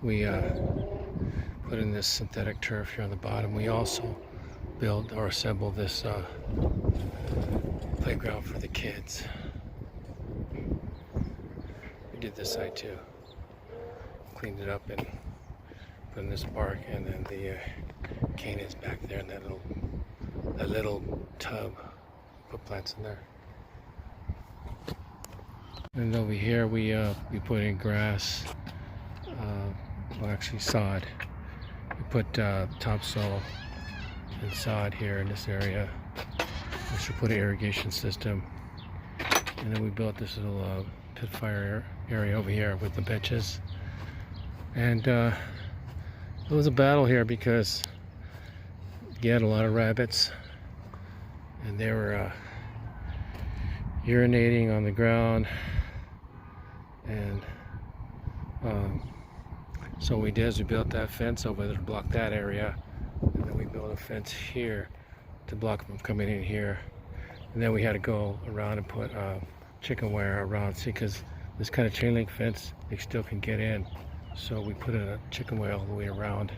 we put in this synthetic turf here on the bottom. We also built or assembled this playground for the kids. We did this side too. Cleaned it up and put in this bark, and then the cane is back there in that little tub. Put plants in there. And over here we put in grass. Well, actually sod. We put topsoil and sod here in this area. We should put an irrigation system. And then we built this little pit fire area over here with the benches. And it was a battle here because you had a lot of rabbits, and they were urinating on the ground. And so what we did is we built that fence over there to block that area, and then we built a fence here to block them from coming in here. And then we had to go around and put chicken wire around, see, because this kind of chain link fence, they still can get in. So we put in a chicken wire all the way around,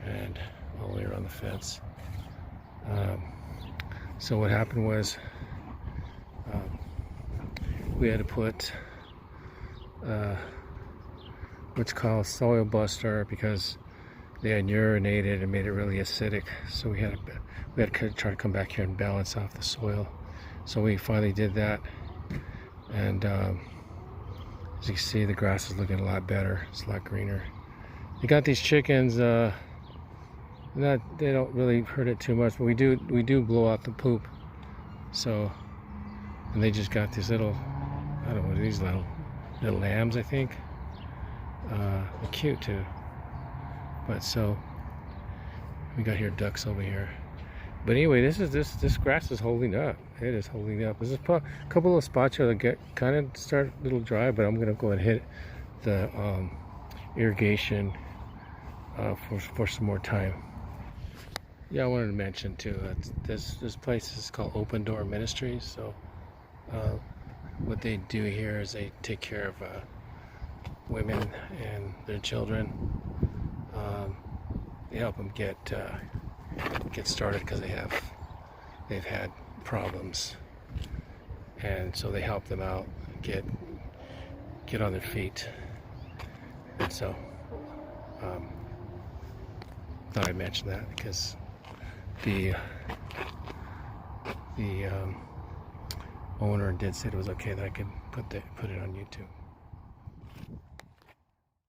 and all the way around the fence. So what happened was we had to put what's called soil buster, because they had urinated and made it really acidic. So we had to try to come back here and balance off the soil. So we finally did that, and as you can see, the grass is looking a lot better. It's a lot greener. You got these chickens. They don't really hurt it too much, but we do blow out the poop. So, and they just got these little, I don't know what these little lambs, I think. They're cute too. But so we got here ducks over here. But anyway, this grass is holding up. It is holding up. There's a couple of spots here that get kind of start a little dry, but I'm gonna go and hit the irrigation for some more time. Yeah, I wanted to mention too this place is called Open Door Ministries. So what they do here is they take care of women and their children. They help them get started because they've had problems, and so they help them out get on their feet. And so thought I'd mention that because the owner did say it was okay that I could put it on YouTube.